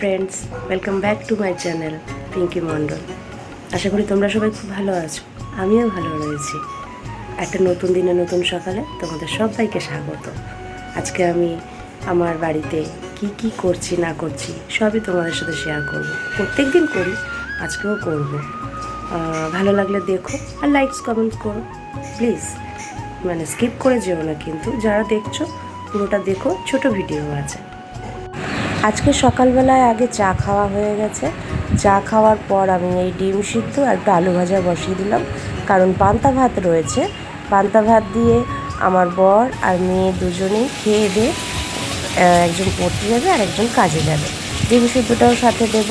Friends, welcome back to my channel Pinky Mondal. আশা করি তোমরা সবাই খুব ভালো আছো, আমিও ভালো রয়েছি। একটা নতুন দিনে নতুন সকালে তোমাদের সবাইকে স্বাগত। আজকে আমি আমার বাড়িতে কি কি করছি না করছি সবই তোমাদের সাথে শেয়ার করব। প্রত্যেক দিন করি, আজকেও করব। ভালো লাগলে দেখো আর লাইকস কমেন্ট করো প্লিজ। স্কিপ করে যেও না, কিন্তু যারা দেখছো পুরোটা দেখো, ছোট ভিডিও আছে। আজকে সকালবেলায় আগে চা খাওয়া হয়ে গেছে। চা খাওয়ার পর আমি এই ডিম সিদ্ধ আর একটু আলু ভাজা বসিয়ে দিলাম, কারণ পান্তা ভাত রয়েছে। পান্তা ভাত দিয়ে আমার বর আর মেয়ে দুজনেই খেয়ে দিয়ে একজন পড়তে যাবে আর একজন কাজে যাবে। ডিম সিদ্ধটাও সাথে দেব।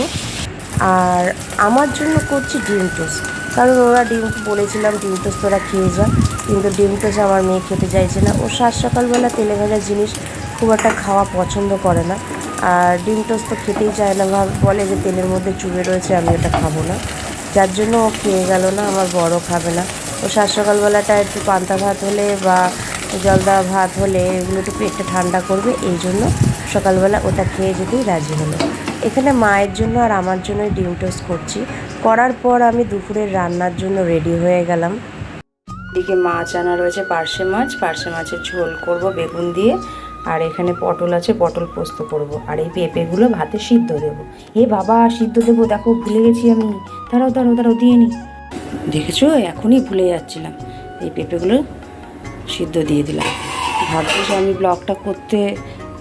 আর আমার জন্য করছি ডিম টোস্ট, কারণ ওরা বলেছিলাম ডিম টোস্ট ওরা খেয়ে যা, কিন্তু ডিম টোস্ট আমার মেয়ে খেতে চাইছে না। ও সকালবেলা তেলে ভাজা জিনিস খুব একটা খাওয়া পছন্দ করে না, আর ডিম টোস্ট তো খেতেই চায় না, বলে যে তেলের মধ্যে চুবে রয়েছে, আমি ওটা খাবো না। যার জন্য ও খেয়ে গেল না, আমার বড় খাবে না। ও সকালবেলাটা একটু পান্তা ভাত হলে বা জল দেওয়া ভাত হলে এগুলো একটু পেটটা ঠান্ডা করবে, এই জন্য সকালবেলা ওটা খেয়ে যেতেই রাজি হলো। এখানে মায়ের জন্য আর আমার জন্যই ডিম টোস্ট করছি। করার পর আমি দুপুরের রান্নার জন্য রেডি হয়ে গেলাম। এদিকে মাছ আনা রয়েছে, পার্শে মাছের ঝোল করব বেগুন দিয়ে। আর এখানে পটল আছে, পটল পোস্ত করব। আর এই পেঁপেগুলো ভাতে সিদ্ধ দেবো। এ বাবা, সিদ্ধ দেবো, দেখো ভুলে গেছি আমি। দাঁড়াও দিয়ে নি। দেখেছো, এখনই ভুলে যাচ্ছিলাম। এই পেঁপেগুলো সিদ্ধ দিয়ে দিলাম। ভাবছি আমি ব্লগটা করতে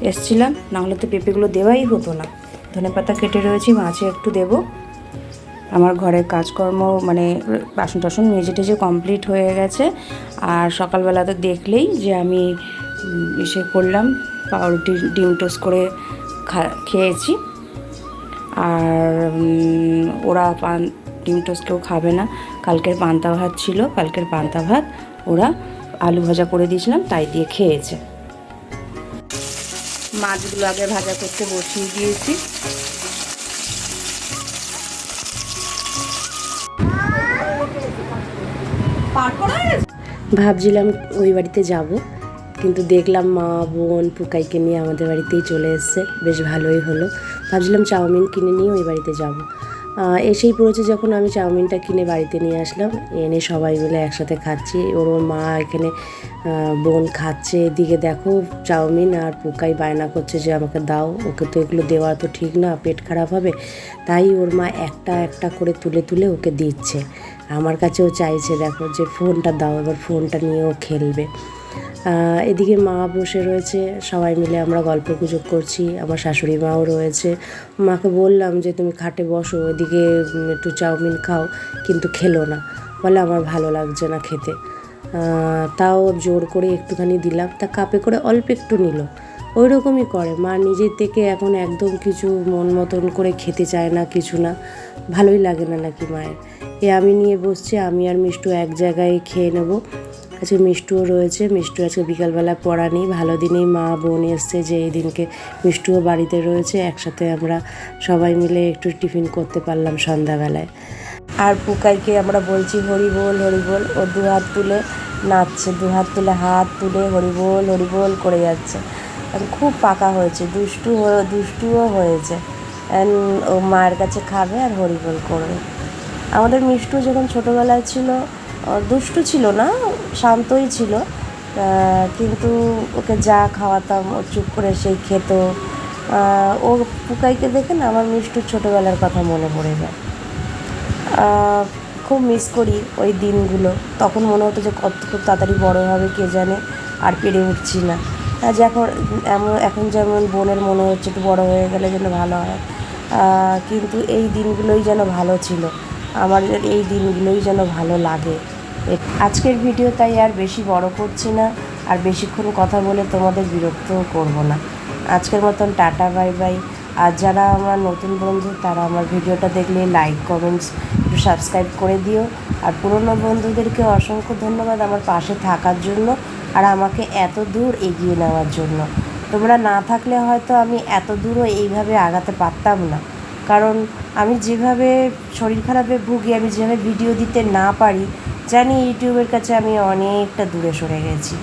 এসছিলাম, নাহলে তো পেঁপেগুলো দেওয়াই হতো না। ধনেপাতা কেটে রয়েছি, মাছে একটু দেবো। আমার ঘরের কাজকর্ম বাসন টাসন মেজে টেজে কমপ্লিট হয়ে গেছে। আর সকালবেলা তো দেখলেই যে আমি এসে করলাম, পাউরুটি ডিম টোস্ট করে খেয়েছি। আর ওরা ডিম টোস্ট কেউ খাবে না। কালকের পান্তা ভাত ছিল, কালকের পান্তা ভাত ওরা আলু ভাজা করে দিয়েছিলাম, তাই দিয়ে খেয়েছে। মাছগুলো আগে ভাজা করতে বসিয়ে দিয়েছি। ভাবছিলাম ওই বাড়িতে যাব, কিন্তু দেখলাম মা বোন পুকাইকে নিয়ে আমাদের বাড়িতেই চলে এসছে, বেশ ভালোই হলো। ভাবছিলাম চাউমিন কিনে নিয়ে ওই বাড়িতে যাব। এসেই পড়েছে যখন, আমি চাউমিনটা কিনে বাড়িতে নিয়ে আসলাম, এনে সবাই মিলে একসাথে খাচ্ছি। ওর মা এখানে বোন খাচ্ছে, এদিকে দেখো চাউমিন, আর পুকাই বায়না করছে যে আমাকে দাও। ওকে তো এগুলো দেওয়া তো ঠিক না, পেট খারাপ হবে। তাই ওর মা একটা একটা করে তুলে তুলে ওকে দিচ্ছে। আমার কাছেও চাইছে, দেখো যে ফোনটা দাও, এবার ফোনটা নিয়েও খেলবে। এদিকে মা বসে রয়েছে, সবাই মিলে আমরা গল্প গুজব করছি। আমার শাশুড়ি মাও রয়েছে। মাকে বললাম যে তুমি খাটে বসো, এদিকে একটু চাউমিন খাও, কিন্তু খেলো না, বলে আমার ভালো লাগছে না খেতে। তাও জোর করে একটুখানি দিলাম, তা কাপে করে অল্প একটু নিল। ওই রকমই করে মা, নিজের থেকে এখন একদম কিছু মন মতন করে খেতে চায় না, কিছু না, ভালোই লাগে না নাকি মায়ের। আমি নিয়ে বসছি, আমি আর মিষ্টু এক জায়গায় খেয়ে নেব। আজকে মিষ্টুও রয়েছে, মিষ্টু আজকে বিকালবেলা পড়া নেই, ভালো দিনেই মা বোন এসছে যে এই দিনকে মিষ্টুও বাড়িতে রয়েছে। একসাথে আমরা সবাই মিলে একটু টিফিন করতে পারলাম সন্ধ্যাবেলায়। আর পুকাইকে আমরা বলছি হরিবোল হরিবোল, ও দু হাত তুলে নাচছে, দু হাত তুলে হাত তুলে হরিবোল হরিবোল করে যাচ্ছে। খুব পাকা হয়েছে, দুষ্টুও হয়েছে। ও মায়ের কাছে খাবে আর হরিবোল করবে। আমাদের মিষ্টু যখন ছোটোবেলায় ছিল দুষ্টু ছিল না, শান্তই ছিল, কিন্তু ওকে যা খাওয়াতাম ও চুপ করে সেই খেত। ও পুকাইকে দেখে না আমার মিষ্টুর ছোটোবেলার কথা মনে পড়ে যায়। খুব মিস করি ওই দিনগুলো। তখন মনে হতো যে খুব তাড়াতাড়ি বড়ো হবে কে জানে, আর পেরে উঠছি না। এখন যেমন বোনের মনে হচ্ছে একটু বড়ো হয়ে গেলে যেন ভালো হয়, কিন্তু এই দিনগুলোই যেন ভালো ছিল আমার, এই দিনগুলোই যেন ভালো লাগে। আজকের ভিডিও তাই আর বেশি বড় করছি না, আর বেশিক্ষণ কথা বলে তোমাদের বিরক্তও করব না। আজকের মতন টাটা, বাই বাই। আর যারা আমার নতুন বন্ধু তারা আমার ভিডিওটা দেখলে লাইক কমেন্টস একটু সাবস্ক্রাইব করে দিও। আর পুরনো বন্ধুদেরকে অসংখ্য ধন্যবাদ আমার পাশে থাকার জন্য আর আমাকে এত দূর এগিয়ে নেওয়ার জন্য। তোমরা না থাকলে হয়তো আমি এত দূরও এইভাবে আগাতে পারতাম না, কারণ আমি যেভাবে শরীর খারাপে ভুগি, আমি যেভাবে ভিডিও দিতে না পারি, জানি ইউটিউবের কাছে আমি অনেকটা দূরে সরে গেছি।